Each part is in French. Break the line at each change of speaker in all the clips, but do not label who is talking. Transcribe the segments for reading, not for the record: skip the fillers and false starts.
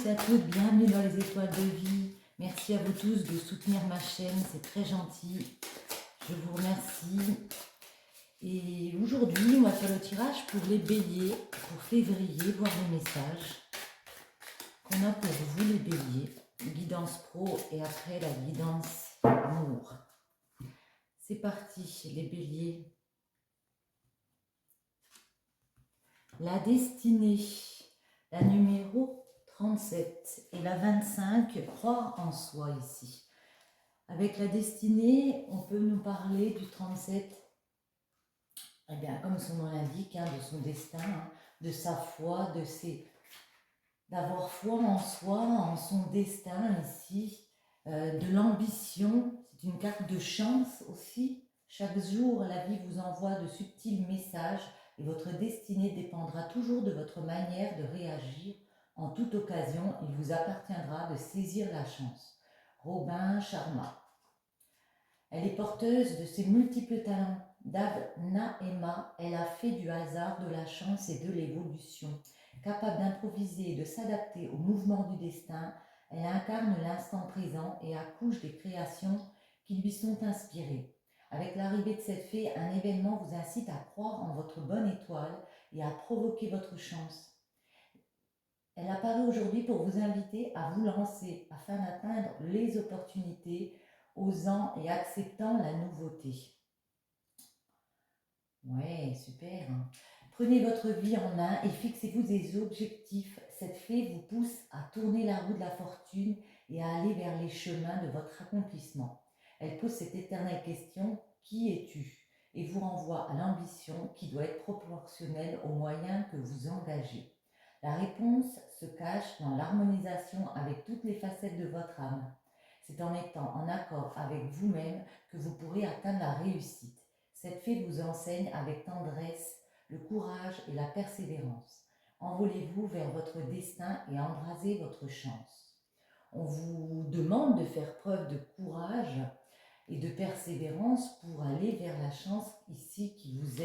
à toutes, bienvenue dans les étoiles de vie. Merci à vous tous de soutenir ma chaîne, c'est très gentil. Je vous remercie. Et aujourd'hui, on va faire le tirage pour les béliers, pour février, voir les messages qu'on a pour vous les béliers. Guidance pro et après la guidance amour. C'est parti, les béliers. La destinée, la numéro 37 et la 25, croire en soi ici. Avec la destinée, on peut nous parler du 37, eh bien, comme son nom l'indique, de son destin, de sa foi, d'avoir foi en soi, en son destin ici, de l'ambition. C'est une carte de chance aussi. Chaque jour, la vie vous envoie de subtils messages et votre destinée dépendra toujours de votre manière de réagir. En toute occasion, il vous appartiendra de saisir la chance. Robin Sharma. Elle est porteuse de ses multiples talents. Naema, elle a fait du hasard, de la chance et de l'évolution. Capable d'improviser et de s'adapter au mouvement du destin, elle incarne l'instant présent et accouche des créations qui lui sont inspirées. Avec l'arrivée de cette fée, un événement vous incite à croire en votre bonne étoile et à provoquer votre chance. Elle apparaît aujourd'hui pour vous inviter à vous lancer afin d'atteindre les opportunités, osant et acceptant la nouveauté. Ouais, super. Prenez votre vie en main et fixez-vous des objectifs. Cette fée vous pousse à tourner la roue de la fortune et à aller vers les chemins de votre accomplissement. Elle pose cette éternelle question, qui es-tu? Et vous renvoie à l'ambition qui doit être proportionnelle aux moyens que vous engagez. La réponse se cache dans l'harmonisation avec toutes les facettes de votre âme. C'est en étant en accord avec vous-même que vous pourrez atteindre la réussite. Cette fée vous enseigne avec tendresse le courage et la persévérance. Envolez-vous vers votre destin et embrasez votre chance. On vous demande de faire preuve de courage et de persévérance pour aller vers la chance ici qui vous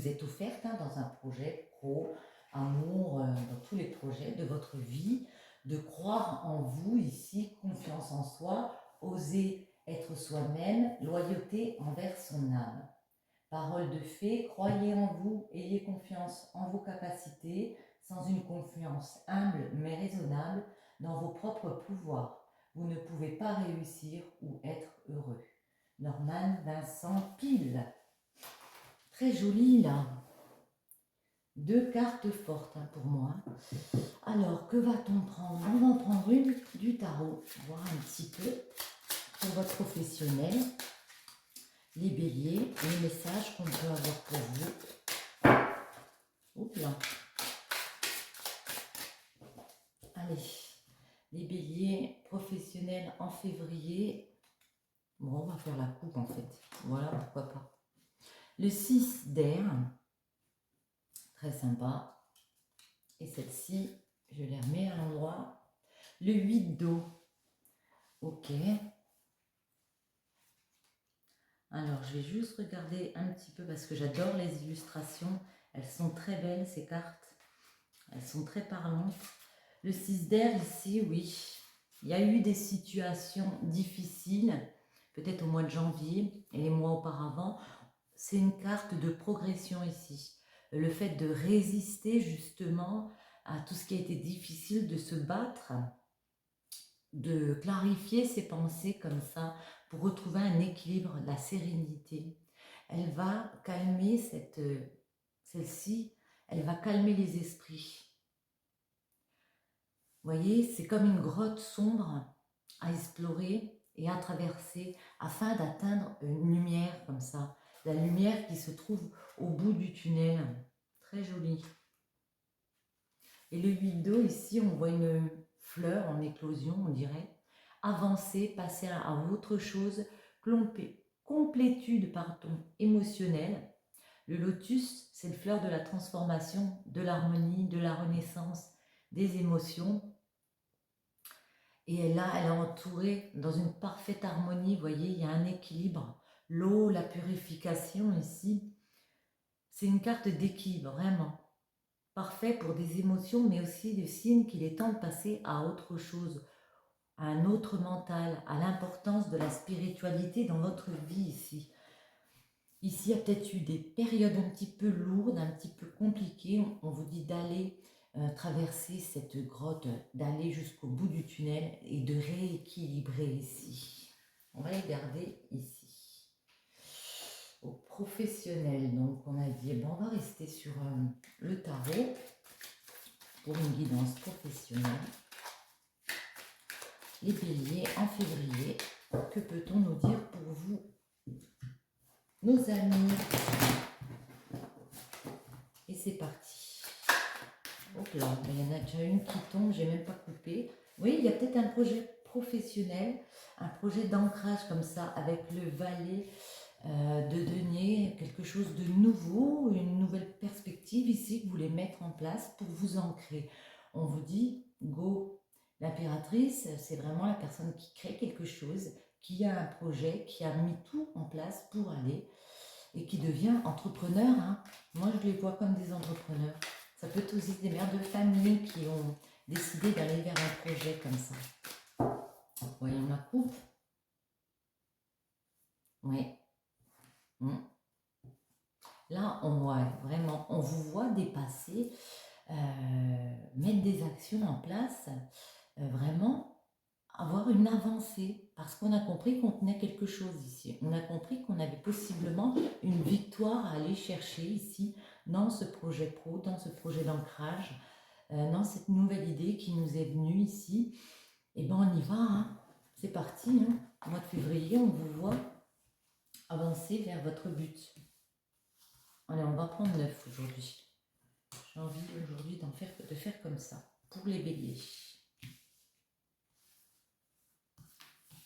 est offerte dans un projet pro, amour, dans tous les projets de votre vie, de croire en vous ici, confiance en soi, oser être soi-même, loyauté envers son âme. Parole de fée, croyez en vous, ayez confiance en vos capacités, sans une confiance humble mais raisonnable dans vos propres pouvoirs. Vous ne pouvez pas réussir ou être heureux. Norman Vincent Peale. Très joli là. Deux cartes fortes pour moi. Alors, que va-t-on prendre? On va en prendre une du tarot, voir un petit peu pour votre professionnel, les béliers, les messages qu'on peut avoir pour vous. Oups là. Allez, les béliers professionnels en février. Bon, on va faire la coupe en fait. Voilà, pourquoi pas. Le 6 d'air, très sympa. Et celle-ci, je les remets à l'endroit. Le 8 d'eau. Ok. Alors, je vais juste regarder un petit peu parce que j'adore les illustrations. Elles sont très belles, ces cartes. Elles sont très parlantes. Le 6 d'air ici, oui. Il y a eu des situations difficiles, peut-être au mois de janvier et les mois auparavant. C'est une carte de progression ici. Le fait de résister justement à tout ce qui a été difficile, de se battre, de clarifier ses pensées comme ça pour retrouver un équilibre, la sérénité. Elle va calmer celle-ci, elle va calmer les esprits. Vous voyez, c'est comme une grotte sombre à explorer et à traverser afin d'atteindre une lumière comme ça. La lumière qui se trouve au bout du tunnel. Très jolie. Et le 8 d'eau, ici, on voit une fleur en éclosion, on dirait. Avancer, passer à autre chose, complétude émotionnelle. Le lotus, c'est le fleur de la transformation, de l'harmonie, de la renaissance, des émotions. Et là, elle est entourée dans une parfaite harmonie, vous voyez, il y a un équilibre. L'eau, la purification ici, c'est une carte d'équilibre, vraiment. parfait pour des émotions, mais aussi le signe qu'il est temps de passer à autre chose, à un autre mental, à l'importance de la spiritualité dans votre vie ici. Ici, il y a peut-être eu des périodes un petit peu lourdes, un petit peu compliquées. On vous dit d'aller traverser cette grotte, d'aller jusqu'au bout du tunnel et de rééquilibrer ici. On va les garder ici. Au professionnel, donc on a dit, bon, on va rester sur le tarot pour une guidance professionnelle. Les béliers en février, que peut-on nous dire pour vous, nos amis? Et c'est parti. Hop là, il y en a déjà une qui tombe, j'ai même pas coupé. Oui, il y a peut-être un projet professionnel, un projet d'ancrage comme ça, avec le valet de denier, quelque chose de nouveau, une nouvelle perspective ici que vous voulez mettre en place pour vous ancrer. On vous dit, go. L'impératrice, c'est vraiment la personne qui crée quelque chose, qui a un projet, qui a mis tout en place pour aller et qui devient entrepreneur. Hein. Moi, je les vois comme des entrepreneurs. Ça peut être aussi des mères de famille qui ont décidé d'aller vers un projet comme ça. Voyons ma coupe. Oui. Là, on voit vraiment, on vous voit dépasser, mettre des actions en place, vraiment avoir une avancée, parce qu'on a compris qu'on tenait quelque chose ici. On a compris qu'on avait possiblement une victoire à aller chercher ici, dans ce projet pro, dans ce projet d'ancrage, dans cette nouvelle idée qui nous est venue ici. Et bien on y va, hein. C'est parti, hein. Au mois de février, on vous voit avancer vers votre but. Allez, on va prendre 9 aujourd'hui. J'ai envie aujourd'hui de faire comme ça, pour les béliers.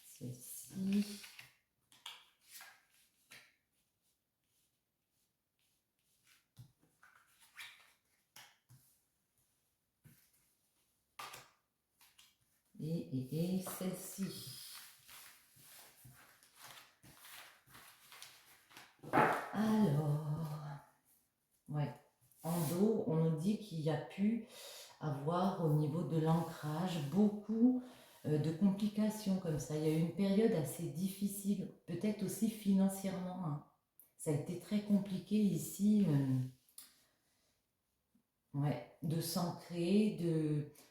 Celle-ci. Et celle-ci. Alors, ouais, en dos, on nous dit qu'il y a pu avoir au niveau de l'ancrage beaucoup de complications comme ça. Il y a eu une période assez difficile, peut-être aussi financièrement. Hein. Ça a été très compliqué ici, ouais, de s'ancrer,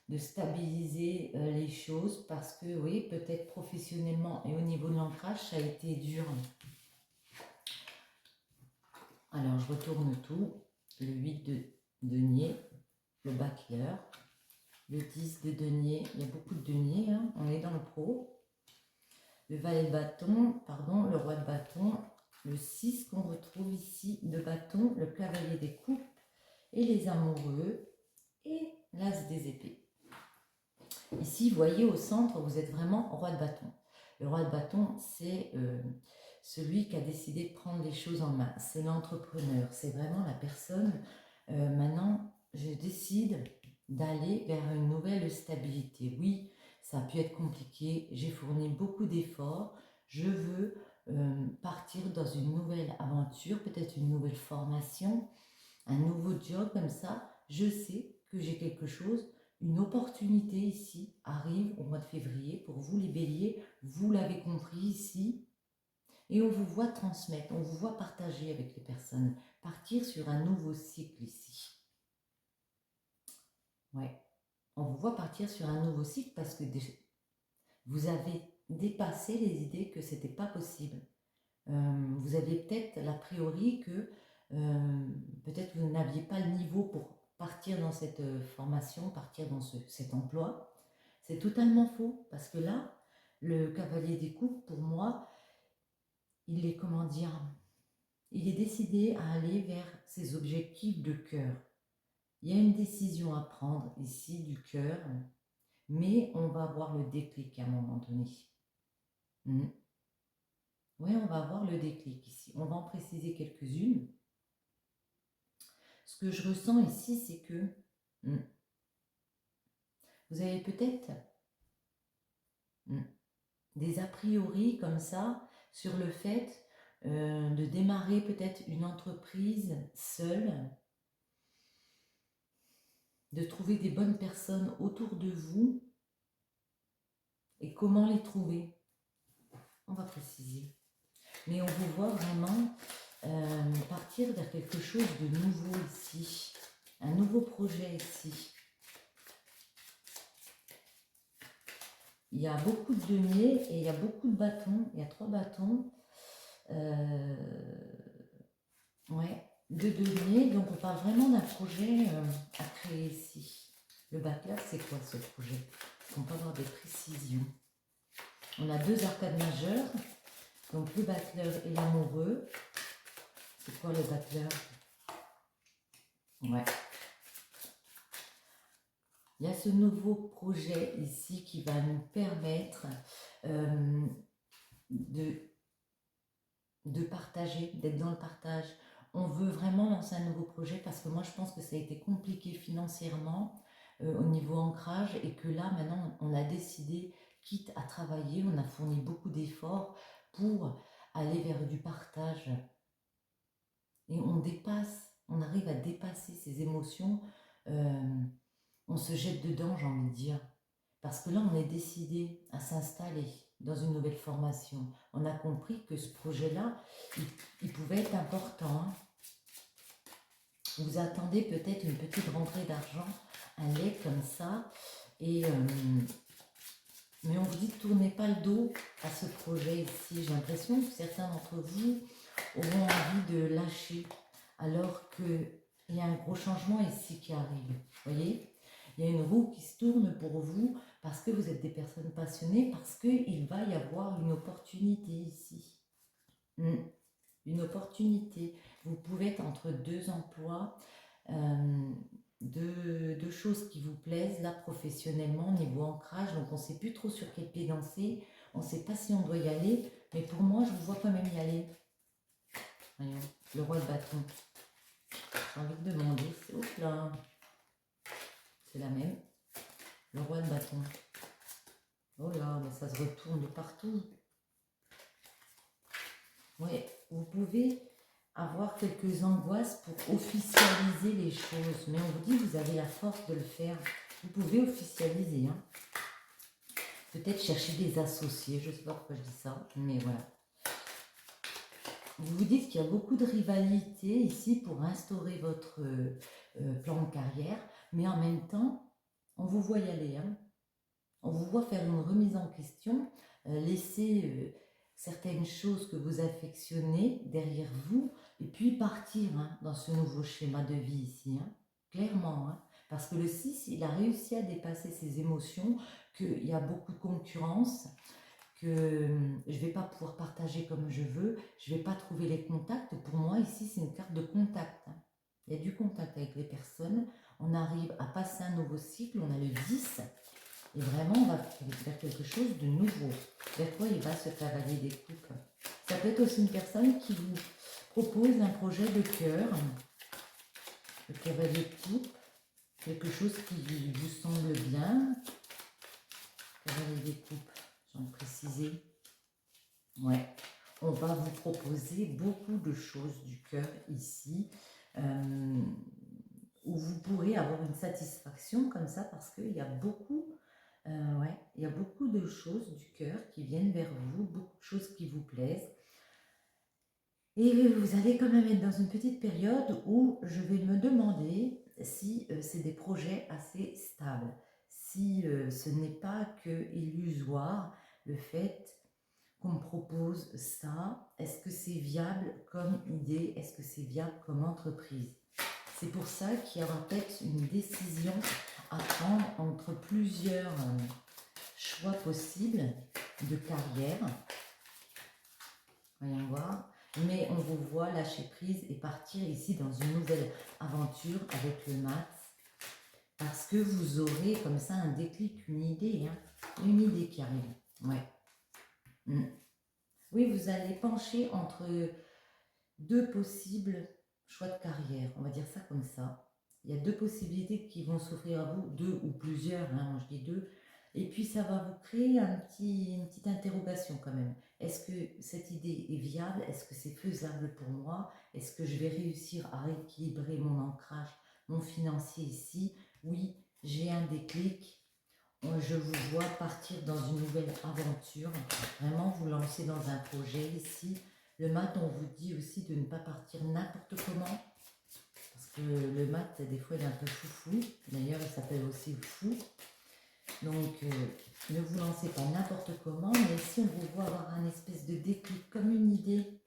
de stabiliser les choses parce que oui, peut-être professionnellement et au niveau de l'ancrage, ça a été dur. Alors, je retourne tout. Le 8 de denier, le bâcleur, le 10 de denier, il y a beaucoup de deniers, hein, on est dans le pro. Le valet de bâton, pardon, le roi de bâton, le 6 qu'on retrouve ici de bâton, le cavalier des coupes et les amoureux et l'as des épées. Ici, vous voyez au centre, vous êtes vraiment roi de bâton. Le roi de bâton, c'est celui qui a décidé de prendre les choses en main. C'est l'entrepreneur, c'est vraiment la personne. Maintenant, je décide d'aller vers une nouvelle stabilité. Oui, ça a pu être compliqué, j'ai fourni beaucoup d'efforts. Je veux partir dans une nouvelle aventure, peut-être une nouvelle formation, un nouveau job comme ça. Je sais que j'ai quelque chose. Une opportunité ici arrive au mois de février pour vous les béliers, vous l'avez compris ici, et on vous voit transmettre, on vous voit partager avec les personnes, partir sur un nouveau cycle ici. Ouais, on vous voit partir sur un nouveau cycle parce que vous avez dépassé les idées que c'était pas possible. Vous aviez peut-être l'a priori que peut-être vous n'aviez pas le niveau pour partir dans cette formation, partir dans cet emploi. C'est totalement faux parce que là, le cavalier des coupes, pour moi, il est, comment dire, il est décidé à aller vers ses objectifs de cœur. Il y a une décision à prendre ici du cœur, mais on va avoir le déclic à un moment donné. Oui, on va avoir le déclic ici. On va en préciser quelques-unes. Ce que je ressens ici, c'est que vous avez peut-être des a priori comme ça sur le fait de démarrer peut-être une entreprise seule. de trouver des bonnes personnes autour de vous. Et comment les trouver? On va préciser. Mais on vous voit vraiment partir vers quelque chose de nouveau ici. Un nouveau projet ici. Il y a beaucoup de deniers et il y a beaucoup de bâtons. Il y a 3 bâtons. Ouais, 2 deniers. Donc on parle vraiment d'un projet à créer ici. Le backlog, c'est quoi ce projet? On peut avoir des précisions. On a 2 arcades majeures. Donc le battleur et l'amoureux. C'est quoi le battleur? Ouais. Il y a ce nouveau projet ici qui va nous permettre de partager, d'être dans le partage. On veut vraiment lancer un nouveau projet parce que moi je pense que ça a été compliqué financièrement au niveau ancrage et que là maintenant on a décidé, quitte à travailler, on a fourni beaucoup d'efforts pour aller vers du partage. Et on dépasse, on arrive à dépasser ces émotions, on se jette dedans, j'ai envie de dire. Parce que là, on est décidé à s'installer dans une nouvelle formation. On a compris que ce projet-là, il pouvait être important. Hein. Vous attendez peut-être une petite rentrée d'argent, un lait comme ça, et, mais on vous dit, ne tournez pas le dos à ce projet ici. J'ai l'impression que certains d'entre vous auront envie de lâcher, alors qu'il y a un gros changement ici qui arrive. Vous voyez ? Il y a une roue qui se tourne pour vous parce que vous êtes des personnes passionnées, parce qu'il va y avoir une opportunité ici. Une opportunité. Vous pouvez être entre 2 emplois, deux choses qui vous plaisent, là professionnellement, au niveau ancrage, donc on ne sait plus trop sur quel pied danser, on ne sait pas si on doit y aller, mais pour moi, je vous vois quand même y aller. Voyons, le roi de bâton. J'ai envie de demander, c'est là. C'est la même. Le roi de bâton. Oh là, mais ça se retourne de partout. Oui, vous pouvez avoir quelques angoisses pour officialiser les choses. Mais on vous dit, vous avez la force de le faire. Vous pouvez officialiser. Hein. Peut-être chercher des associés. Je ne sais pas pourquoi je dis ça, mais voilà. Vous vous dites qu'il y a beaucoup de rivalité ici pour instaurer votre plan de carrière. Mais en même temps, on vous voit y aller. Hein. On vous voit faire une remise en question, laisser certaines choses que vous affectionnez derrière vous et puis partir hein, dans ce nouveau schéma de vie ici, hein, clairement. Hein, parce que le 6, il a réussi à dépasser ses émotions, qu'il y a beaucoup de concurrence, que je ne vais pas pouvoir partager comme je veux, je ne vais pas trouver les contacts. Pour moi, ici, c'est une carte de contact. Hein. Il y a du contact avec les personnes. On arrive à passer un nouveau cycle, on a le 10. Et vraiment, on va faire quelque chose de nouveau. Vers quoi il va ce cavalier des coupes? Ça peut être aussi une personne qui vous propose un projet de cœur. Le cavalier de coupe. Quelque chose qui vous semble bien. Cavalier des coupes, j'en ai précisé. Ouais. On va vous proposer beaucoup de choses du cœur ici. Où vous pourrez avoir une satisfaction comme ça parce qu'il y a beaucoup... ouais, il y a beaucoup de choses du cœur qui viennent vers vous, beaucoup de choses qui vous plaisent. Et vous allez quand même être dans une petite période où je vais me demander si c'est des projets assez stables, si ce n'est pas que illusoire le fait qu'on me propose ça. Est-ce que c'est viable comme idée? Est-ce que c'est viable comme entreprise? C'est pour ça qu'il y aura peut-être une décision à prendre entre plusieurs choix possibles de carrière. Voyons voir. Mais on vous voit lâcher prise et partir ici dans une nouvelle aventure avec le mat. Parce que vous aurez comme ça un déclic, une idée. Hein, une idée qui arrive. Ouais. Oui, vous allez pencher entre 2 possibles choix de carrière. On va dire ça comme ça. Il y a 2 possibilités qui vont s'offrir à vous. 2 ou plusieurs, hein, moi je dis 2. Et puis ça va vous créer une petite interrogation quand même. Est-ce que cette idée est viable? Est-ce que c'est faisable pour moi? Est-ce que je vais réussir à rééquilibrer mon ancrage, mon financier ici Oui, j'ai un déclic. Je vous vois partir dans une nouvelle aventure, vraiment vous lancer dans un projet ici. Le mat, on vous dit aussi de ne pas partir n'importe comment, parce que le mat, des fois, il est un peu foufou. D'ailleurs, il s'appelle aussi le fou. Donc, ne vous lancez pas n'importe comment, mais si on vous voit avoir un espèce de déclic, comme une idée.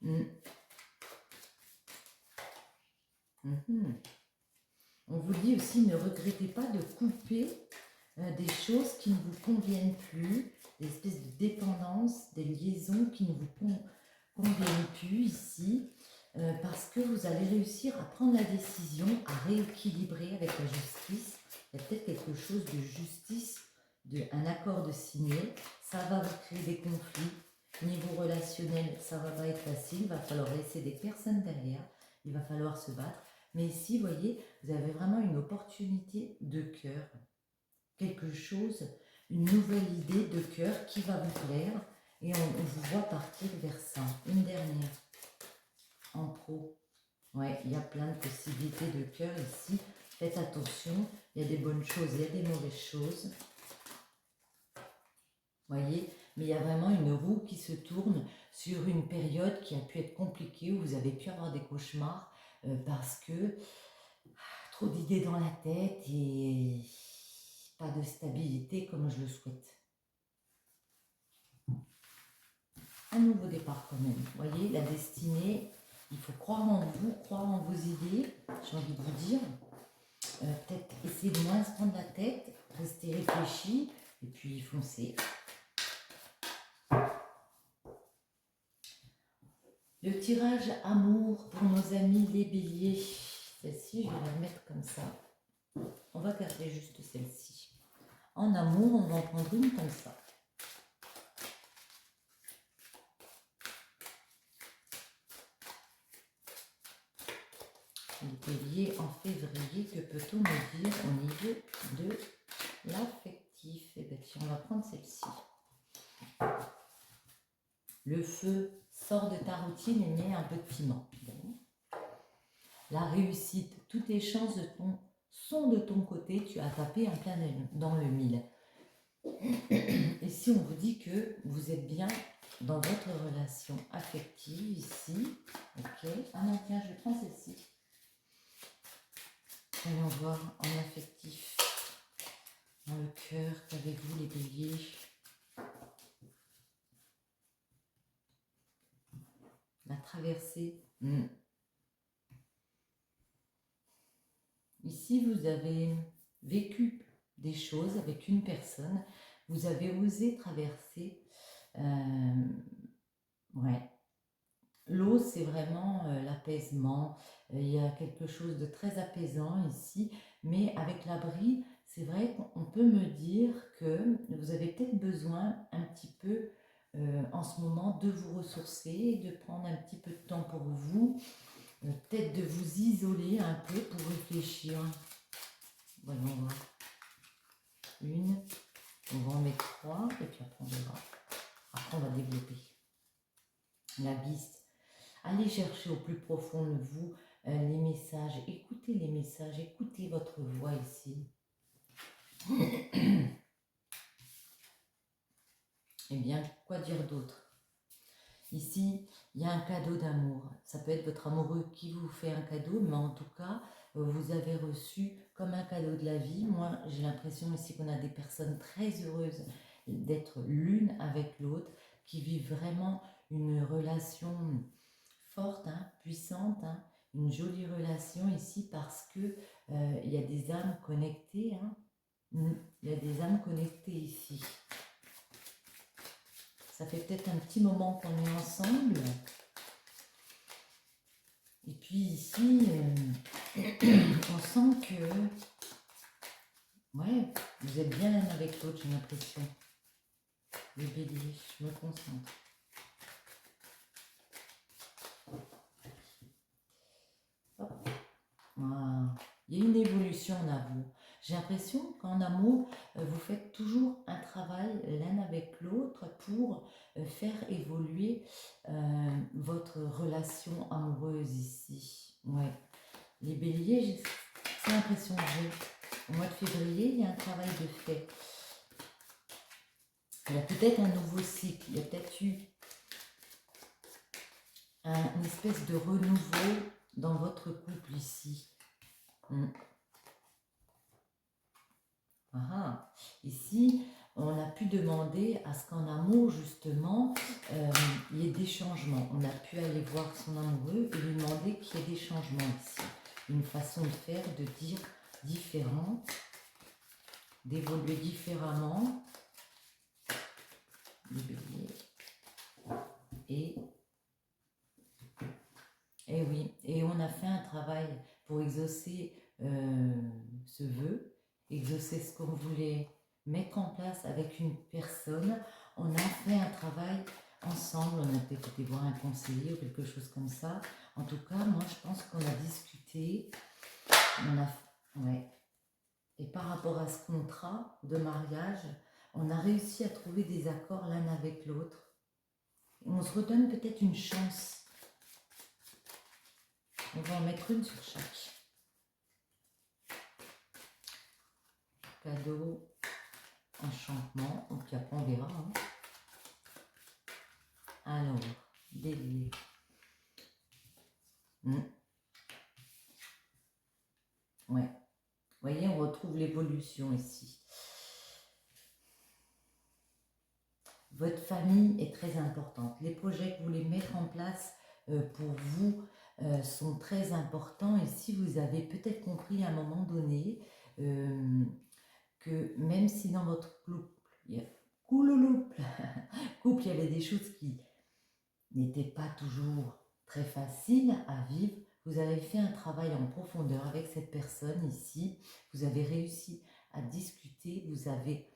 On vous dit aussi, ne regrettez pas de couper des choses qui ne vous conviennent plus, des espèces de dépendance, des liaisons qui ne vous conviennent plus ici, parce que vous allez réussir à prendre la décision, à rééquilibrer avec la justice. Il y a peut-être quelque chose de justice, un accord de signé. Ça va vous créer des conflits. Niveau relationnel, ça va pas être facile. Il va falloir laisser des personnes derrière. Il va falloir se battre. Mais ici, vous voyez, vous avez vraiment une opportunité de cœur. Quelque chose, une nouvelle idée de cœur qui va vous plaire. Et on vous voit partir vers ça. Une dernière. En pro. Ouais, il y a plein de possibilités de cœur ici. Faites attention. Il y a des bonnes choses, il y a des mauvaises choses. Voyez, mais il y a vraiment une roue qui se tourne sur une période qui a pu être compliquée, où vous avez pu avoir des cauchemars parce que trop d'idées dans la tête et pas de stabilité comme je le souhaite. Un nouveau départ quand même. Vous voyez, la destinée, il faut croire en vous, croire en vos idées, j'ai envie de vous dire. Peut-être essayer de moins se prendre la tête, rester réfléchi et puis foncer. Le tirage amour pour nos amis les béliers. Celle-ci, je vais la mettre comme ça. On va garder juste celle-ci. En amour, on va en prendre une comme ça. Les béliers en février, que peut-on me dire au niveau de l'affectif? Eh bien, on va prendre celle-ci. Le feu sort de ta routine et met un peu de piment. La réussite, toutes les chances sont de ton côté, tu as tapé en plein dans le mille. Et si on vous dit que vous êtes bien dans votre relation affective ici, ok. Ah non, tiens, je prends celle-ci. Allons voir en affectif, dans le cœur, qu'avez-vous les béliers? La traversée. Ici, vous avez vécu des choses avec une personne, vous avez osé traverser. Ouais. L'eau, c'est vraiment l'apaisement. Il y a quelque chose de très apaisant ici, mais avec l'abri, c'est vrai qu'on peut me dire que vous avez peut-être besoin un petit peu en ce moment de vous ressourcer, de prendre un petit peu de temps pour vous, peut-être de vous isoler un peu pour réfléchir. Voyons voir. Une, on va en mettre 3 et puis après on verra. Après on va développer. La biste. Allez chercher au plus profond de vous les messages. Écoutez les messages, écoutez votre voix ici. Eh bien, quoi dire d'autre? Ici, il y a un cadeau d'amour. Ça peut être votre amoureux qui vous fait un cadeau, mais en tout cas, vous avez reçu comme un cadeau de la vie. Moi, j'ai l'impression ici qu'on a des personnes très heureuses d'être l'une avec l'autre, qui vivent vraiment une relation forte, hein, puissante, hein, une jolie relation ici parce que il y a des âmes connectées. Hein. Il y a des âmes connectées ici. Ça fait peut-être un petit moment qu'on est ensemble. Et puis ici, on sent que ouais, vous êtes bien l'un avec l'autre, j'ai l'impression. Les béliers, je me concentre. Hop. Voilà. Il y a une évolution en amour. J'ai l'impression qu'en amour, vous faites toujours un travail l'un avec l'autre pour faire évoluer votre relation amoureuse ici. Ouais. Les béliers, c'est l'impression que j'ai. au mois de février, il y a un travail de fait. Il y a peut-être un nouveau cycle, il y a peut-être eu une espèce de renouveau dans votre couple ici. Ici, on a pu demander à ce qu'en amour, justement, il y ait des changements. On a pu aller voir son amoureux et lui demander qu'il y ait des changements ici. Une façon de faire, de dire différente, d'évoluer différemment. Le bélier. Et oui, et on a fait un travail pour exaucer ce vœu, exaucer ce qu'on voulait mettre en place avec une personne. On a fait un travail ensemble, on a peut-être été voir un conseiller ou quelque chose comme ça. En tout cas, moi je pense qu'on a discuté, ouais. Et par rapport à ce contrat de mariage, on a réussi à trouver des accords l'un avec l'autre. On se redonne peut-être une chance. On va en mettre une sur chaque. Cadeau, enchantement, donc après on verra. Hein. Alors, bélier. Ouais. Vous voyez, on retrouve l'évolution ici. Votre famille est très importante. Les projets que vous voulez mettre en place pour vous sont très importants. Ici, vous avez peut-être compris à un moment donné que même si dans votre couple, il y avait des choses qui n'étaient pas toujours très faciles à vivre, vous avez fait un travail en profondeur avec cette personne ici, vous avez réussi à discuter, vous avez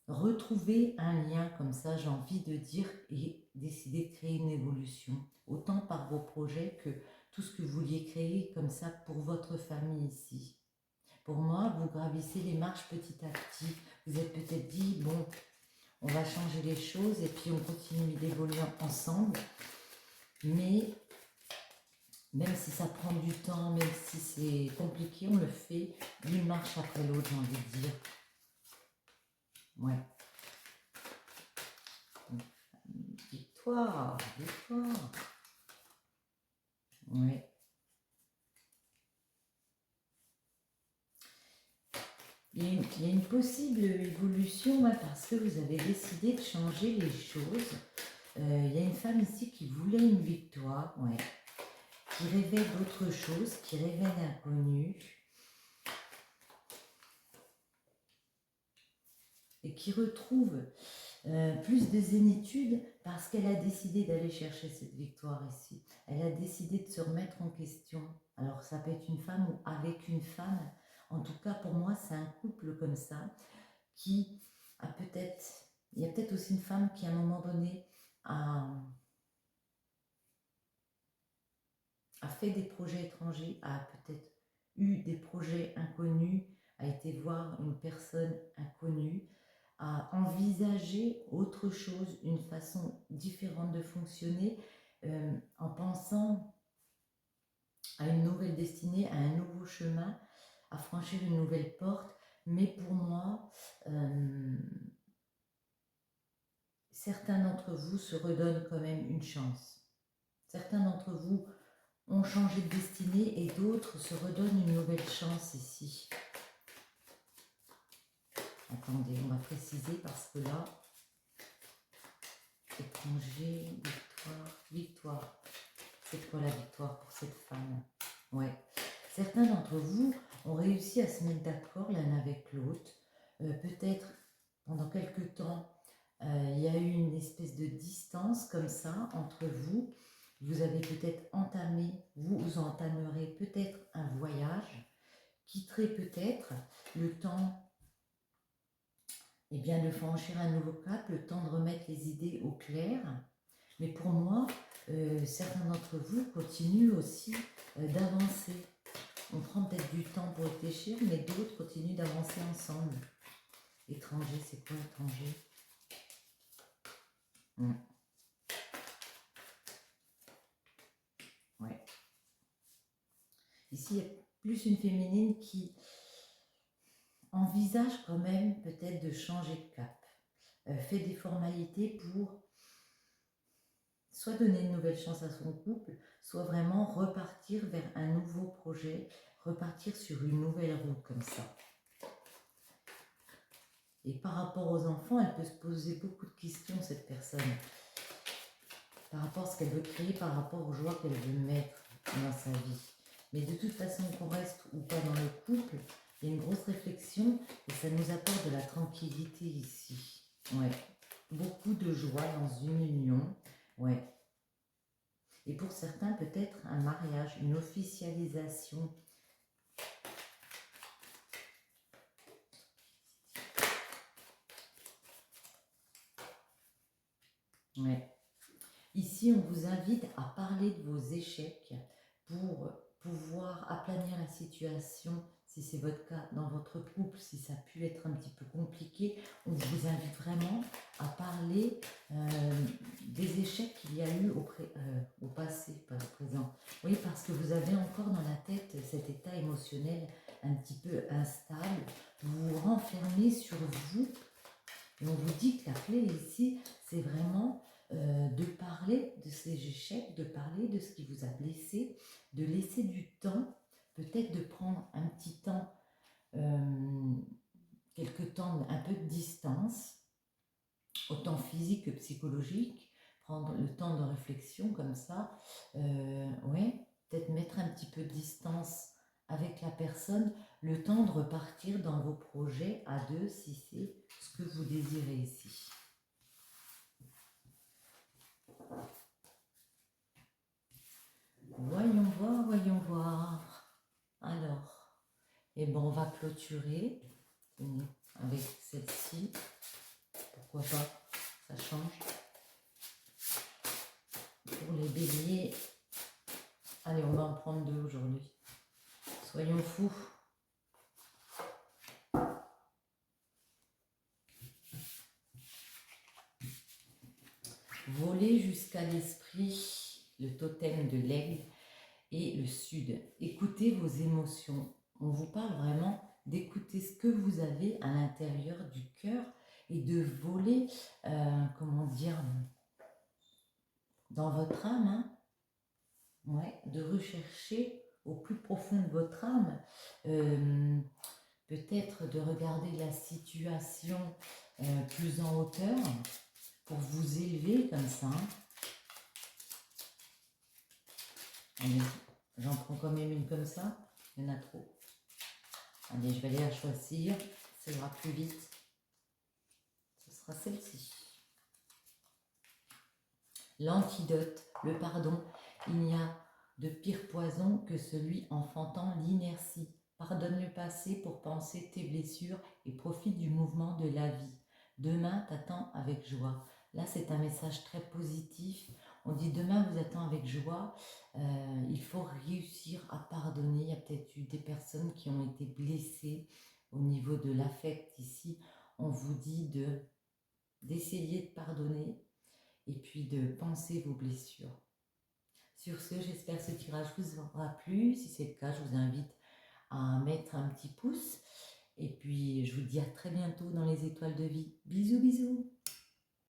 retrouvé un lien comme ça, j'ai envie de dire, et décidé de créer une évolution, autant par vos projets que tout ce que vous vouliez créer comme ça pour votre famille ici. Pour moi, vous gravissez les marches petit à petit. Vous êtes peut-être dit, bon, on va changer les choses et puis on continue d'évoluer ensemble. Mais même si ça prend du temps, même si c'est compliqué, on le fait d'une marche après l'autre, j'ai envie de dire. Ouais. Victoire, victoire. Ouais. Il y a une possible évolution parce que vous avez décidé de changer les choses. Il y a une femme ici qui voulait une victoire, ouais, qui rêvait d'autre chose, qui rêvait d'inconnu et qui retrouve plus de zénitude parce qu'elle a décidé d'aller chercher cette victoire ici. Elle a décidé de se remettre en question. Alors ça peut être une femme ou avec une femme. En tout cas, pour moi, c'est un couple comme ça qui a peut-être... Il y a peut-être aussi une femme qui, à un moment donné, a fait des projets étrangers, a peut-être eu des projets inconnus, a été voir une personne inconnue, a envisagé autre chose, une façon différente de fonctionner, en pensant à une nouvelle destinée, à un nouveau chemin, à franchir une nouvelle porte. Mais pour moi, certains d'entre vous se redonnent quand même une chance. Certains d'entre vous ont changé de destinée et d'autres se redonnent une nouvelle chance ici. Attendez, on va préciser parce que là, étranger, victoire, victoire. C'est quoi la victoire pour cette femme? Ouais. Certains d'entre vous ont réussi à se mettre d'accord l'un avec l'autre. Peut-être pendant quelque temps, il y a eu une espèce de distance comme ça entre vous. Vous avez peut-être entamé, vous entamerez peut-être un voyage, quitterez peut-être le temps de franchir un nouveau cap, le temps de remettre les idées au clair. Mais pour moi, certains d'entre vous continuent aussi d'avancer. On prend peut-être du temps pour réfléchir, mais d'autres continuent d'avancer ensemble. Étranger, c'est quoi étranger? Ici, il y a plus une féminine qui envisage quand même peut-être de changer de cap. Fait des formalités pour soit donner une nouvelle chance à son couple, soit vraiment repartir vers un nouveau projet, repartir sur une nouvelle route comme ça. Et par rapport aux enfants, elle peut se poser beaucoup de questions, cette personne. Par rapport à ce qu'elle veut créer, par rapport aux joies qu'elle veut mettre dans sa vie. Mais de toute façon, qu'on reste ou pas dans le couple, il y a une grosse réflexion et ça nous apporte de la tranquillité ici. Ouais. Beaucoup de joie dans une union. Ouais. Et pour certains, peut-être un mariage, une officialisation. Ouais. Ici, on vous invite à parler de vos échecs pour pouvoir aplanir la situation, si c'est votre cas dans votre couple, si ça a pu être un petit peu compliqué. On vous invite vraiment à parler des échecs qu'il y a eu au passé, pas au présent. Oui, parce que vous avez encore dans la tête cet état émotionnel un petit peu instable. Vous vous renfermez sur vous. Et on vous dit que la clé ici, c'est vraiment de parler de ces échecs, de parler de ce qui vous a blessé, de laisser du temps, peut-être de prendre un petit temps, quelques temps, un peu de distance, autant physique que psychologique, prendre le temps de réflexion comme ça, ouais, peut-être mettre un petit peu de distance avec la personne, le temps de repartir dans vos projets à deux si c'est ce que vous désirez ici. Voyons voir, voyons voir. Alors, et bon, on va clôturer avec celle-ci. Pourquoi pas, ça change. Pour les béliers, allez, on va en prendre deux aujourd'hui. Soyons fous. Voler jusqu'à l'esprit, le totem de l'aigle et le sud. Écoutez vos émotions. On vous parle vraiment d'écouter ce que vous avez à l'intérieur du cœur et de voler, comment dire, dans votre âme, hein. Ouais, de rechercher au plus profond de votre âme, peut-être de regarder la situation plus en hauteur pour vous élever comme ça. Allez, j'en prends quand même une comme ça, il y en a trop. Allez, je vais aller la choisir, ça ira plus vite. Ce sera celle-ci. L'antidote, le pardon. Il n'y a de pire poison que celui enfantant l'inertie. Pardonne le passé pour penser tes blessures et profite du mouvement de la vie. Demain t'attend avec joie. Là, c'est un message très positif. On dit demain vous attend avec joie. Il faut réussir à pardonner. Il y a peut-être eu des personnes qui ont été blessées au niveau de l'affect ici. On vous dit d'essayer de pardonner et puis de penser vos blessures. Sur ce, j'espère que ce tirage vous aura plu. Si c'est le cas, je vous invite à mettre un petit pouce. Et puis, je vous dis à très bientôt dans les étoiles de vie. Bisous, bisous!